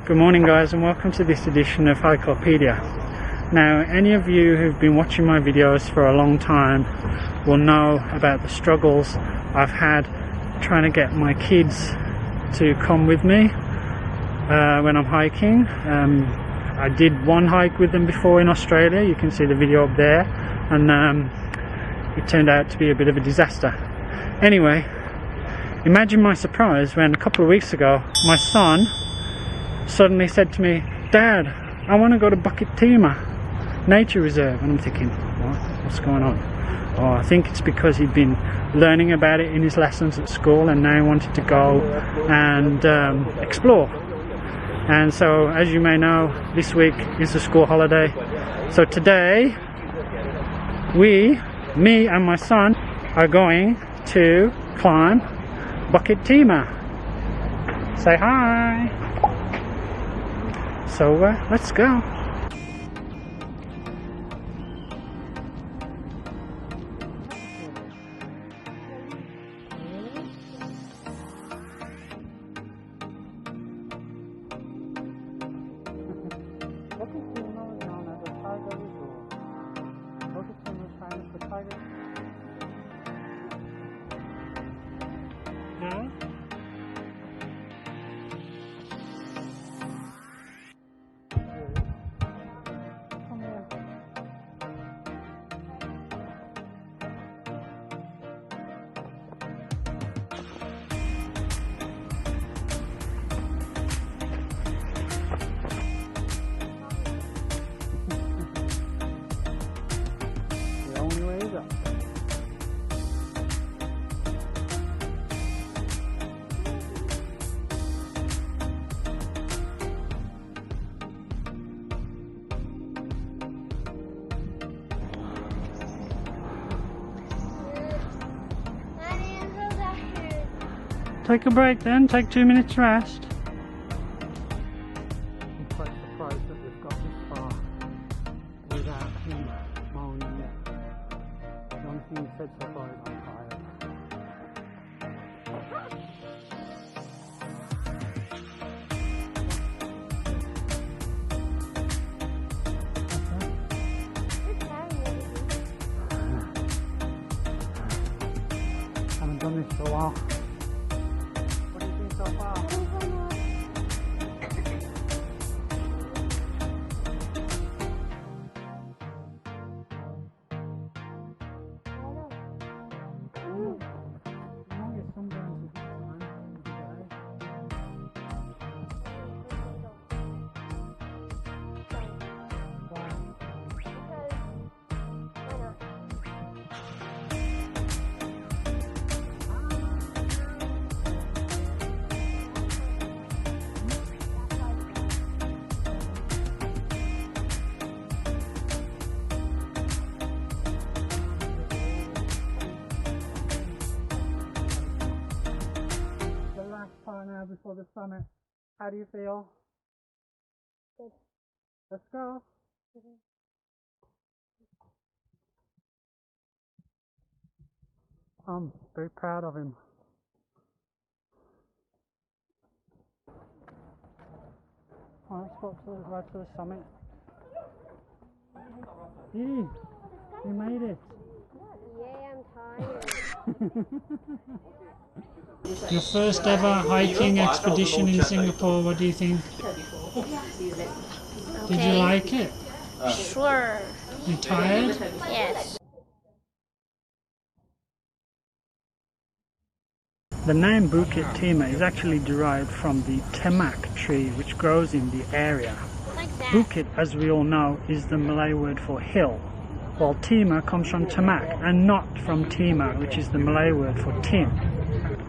Good morning guys, and welcome to this edition of Hikelopedia. Now, any of you who've been watching my videos for a long time will know about the struggles I've had trying to get my kids to come with me when I'm hiking. I did one hike with them before in Australia, you can see the video up there, and it turned out to be a bit of a disaster. Anyway, imagine my surprise when a couple of weeks ago my son suddenly said to me, "Dad, I want to go to Bukit Timah Nature Reserve." And I'm thinking, what's going on? Oh, I think it's because he'd been learning about it in his lessons at school and now he wanted to go and explore. And so, as you may know, this week is a school holiday. So today, me and my son are going to climb Bukit Timah. Say hi! So let's go. Yeah? The only way is up. Take a break then, take 2 minutes rest. I'm quite surprised that we've got this far without him mowing yet. The only thing he said so far is I'm tired. Haven't done this for a while. So far. Now before the summit, how do you feel? Good. Let's go. I'm very proud of him. Let's go right to the summit. You made it. Yeah, I'm tired. Your first ever hiking expedition in Singapore, what do you think? Did you like it? Sure. You tired? Yes. The name Bukit Timah is actually derived from the temak tree which grows in the area. Like that. Bukit, as we all know, is the Malay word for hill, while Timah comes from tamak and not from Timah, which is the Malay word for tin.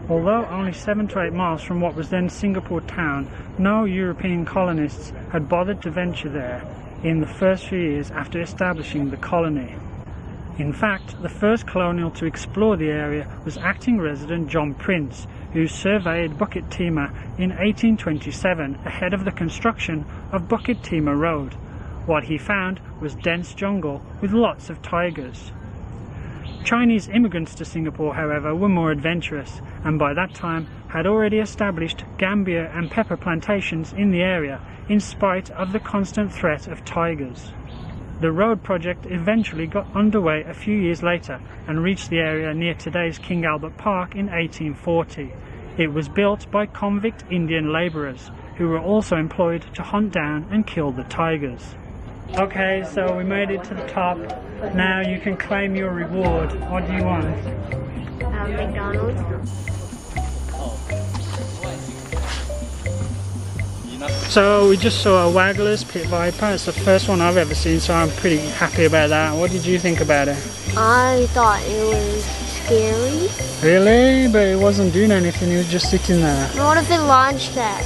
Although only 7 to 8 miles from what was then Singapore town, no European colonists had bothered to venture there in the first few years after establishing the colony. In fact, the first colonial to explore the area was acting resident John Prince, who surveyed Bukit Timah in 1827 ahead of the construction of Bukit Timah Road. What he found was dense jungle with lots of tigers. Chinese immigrants to Singapore, however, were more adventurous and by that time had already established gambia and pepper plantations in the area in spite of the constant threat of tigers. The road project eventually got underway a few years later and reached the area near today's King Albert Park in 1840. It was built by convict Indian labourers who were also employed to hunt down and kill the tigers. Okay, so we made it to the top. Now you can claim your reward. What do you want? McDonald's. So we just saw a Waggler's Pit Viper. It's the first one I've ever seen, so I'm pretty happy about that. What did you think about it? I thought it was scary. Really? But it wasn't doing anything, it was just sitting there. What if it launched at?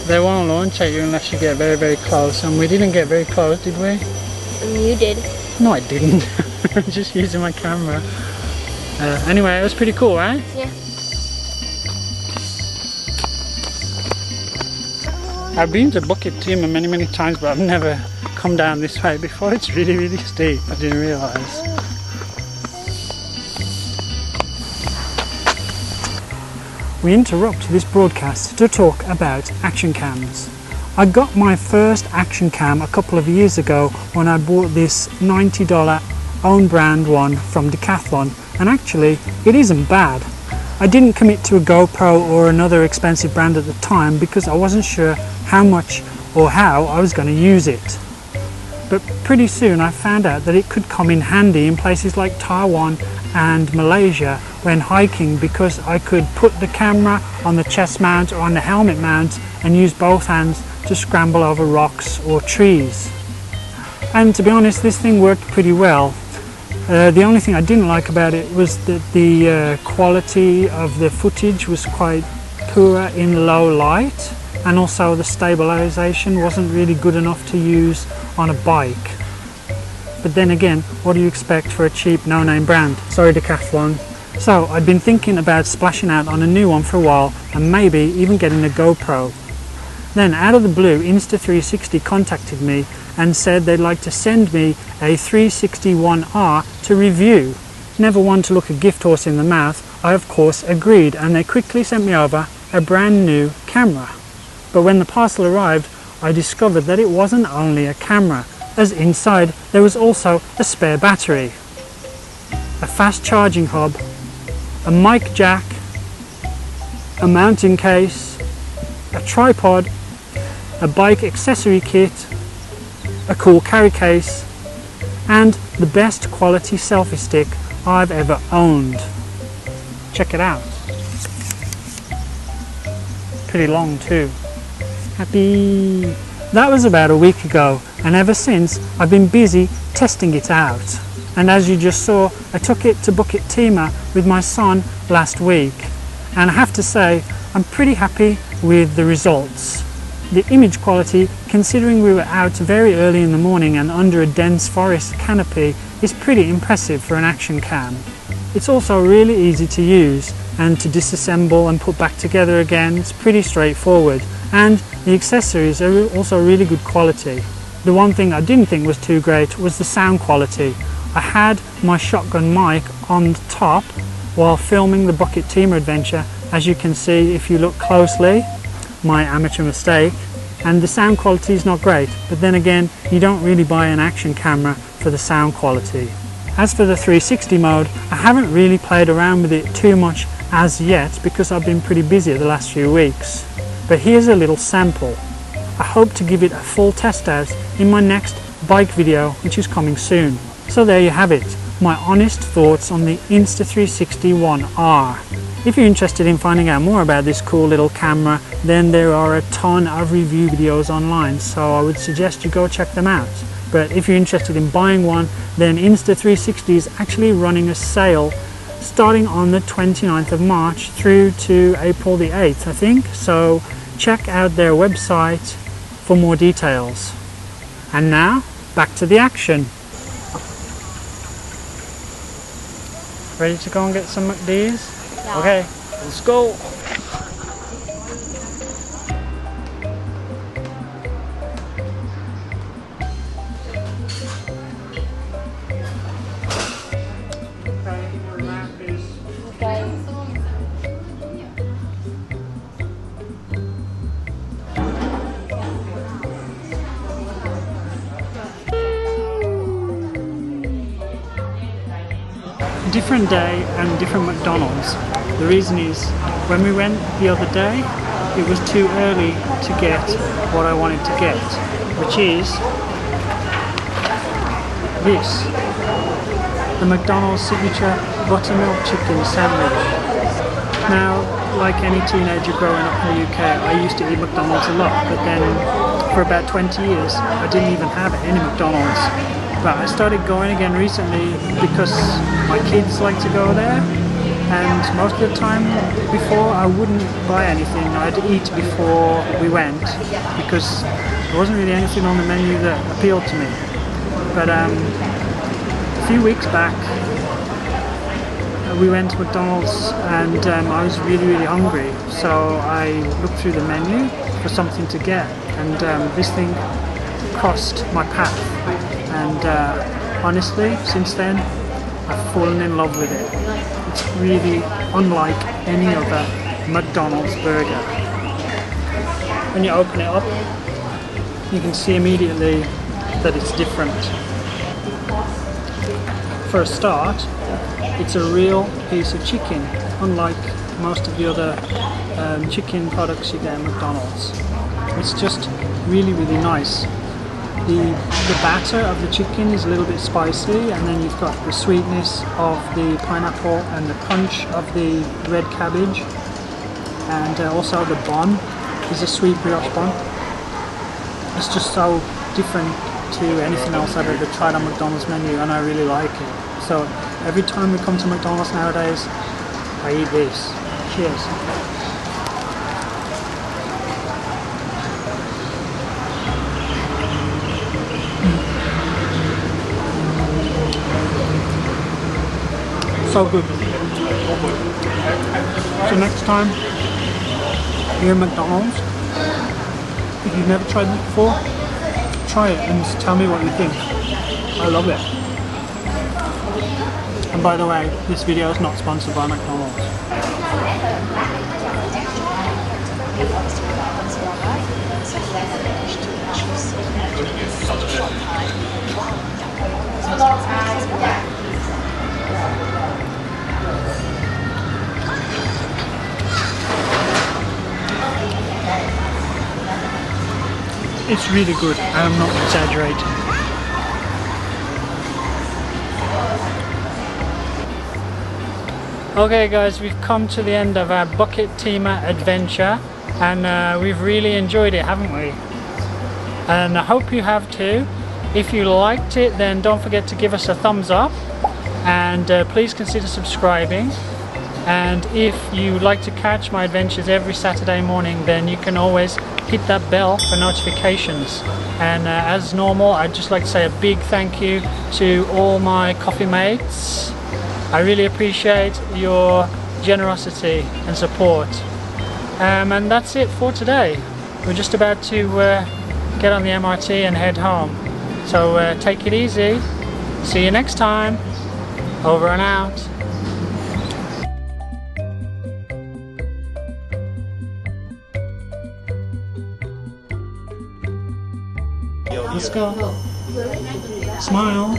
They won't launch at you unless you get very, very close, and we didn't get very close, did we? You did. No, I didn't. I'm just using my camera. Anyway, it was pretty cool, right? Yeah. I've been to Bukit Timah many times, but I've never come down this way before. It's really, really steep. I didn't realise. We interrupt this broadcast to talk about action cams. I got my first action cam a couple of years ago when I bought this $90 own brand one from Decathlon, and actually it isn't bad. I didn't commit to a GoPro or another expensive brand at the time because I wasn't sure how much or how I was going to use it. But pretty soon I found out that it could come in handy in places like Taiwan and Malaysia when hiking, because I could put the camera on the chest mount or on the helmet mount and use both hands to scramble over rocks or trees. And to be honest, this thing worked pretty well. The only thing I didn't like about it was that the quality of the footage was quite poor in low light, and also the stabilization wasn't really good enough to use on a bike. But then again, what do you expect for a cheap no-name brand? Sorry, Decathlon. So I'd been thinking about splashing out on a new one for a while and maybe even getting a GoPro. Then out of the blue, Insta360 contacted me and said they'd like to send me a 360-1R to review. Never one to look a gift horse in the mouth, I of course agreed, and they quickly sent me over a brand new camera. But when the parcel arrived, I discovered that it wasn't only a camera, as inside there was also a spare battery, a fast charging hub, a mic jack, a mounting case, a tripod, a bike accessory kit, a cool carry case, and the best quality selfie stick I've ever owned. Check it out. Pretty long too. Happy. That was about a week ago, and ever since I've been busy testing it out. And as you just saw, I took it to Bukit Timah with my son last week, and I have to say I'm pretty happy with the results. The image quality, considering we were out very early in the morning and under a dense forest canopy, is pretty impressive for an action cam. It's also really easy to use, and to disassemble and put back together again, it's pretty straightforward. And the accessories are also really good quality. The one thing I didn't think was too great was the sound quality. I had my shotgun mic on the top while filming the Bukit Timah adventure, as you can see if you look closely, my amateur mistake, and the sound quality is not great, but then again, you don't really buy an action camera for the sound quality. As for the 360 mode, I haven't really played around with it too much as yet because I've been pretty busy the last few weeks. But here's a little sample. I hope to give it a full test out in my next bike video, which is coming soon. So there you have it, my honest thoughts on the Insta360-1R. If you're interested in finding out more about this cool little camera, then there are a ton of review videos online, so I would suggest you go check them out. But if you're interested in buying one, then Insta360 is actually running a sale starting on the 29th of March through to April the 8th, I think. So check out their website for more details. And now, back to the action. Ready to go and get some McD's? Yeah. Okay, let's go. different day and different McDonald's. The reason is, when we went the other day, it was too early to get what I wanted to get, which is this. The McDonald's signature buttermilk chicken sandwich. Now, like any teenager growing up in the UK, I used to eat McDonald's a lot, but then for about 20 years I didn't even have any McDonald's. But I started going again recently because my kids like to go there, and most of the time before I wouldn't buy anything. I'd eat before we went because there wasn't really anything on the menu that appealed to me. But a few weeks back we went to McDonald's and I was really hungry, so I looked through the menu for something to get, and this thing crossed my path, and honestly since then I've fallen in love with it. It's really unlike any other McDonald's burger. When you open it up, you can see immediately that it's different. For a start, it's a real piece of chicken, unlike most of the other chicken products you get at McDonald's. It's just really nice. The batter of the chicken is a little bit spicy, and then you've got the sweetness of the pineapple and the punch of the red cabbage, and also the bun is a sweet brioche bun. It's just so different to anything else I've ever tried on McDonald's menu, and I really like it. So every time we come to McDonald's nowadays, I eat this. Cheers. So good. So next time you're at McDonald's, if you've never tried this before, try it and tell me what you think. I love it. And by the way, this video is not sponsored by McDonald's. It's really good, I'm not exaggerating. Okay guys, we've come to the end of our Bukit Timah adventure, and we've really enjoyed it, haven't we? And I hope you have too. If you liked it, then don't forget to give us a thumbs up, and please consider subscribing. And if you like to catch my adventures every Saturday morning, then you can always hit that bell for notifications. And as normal, I'd just like to say a big thank you to all my coffee mates. I really appreciate your generosity and support. And that's it for today. We're just about to get on the MRT and head home. So take it easy. See you next time. Over and out. Let's go. Smile.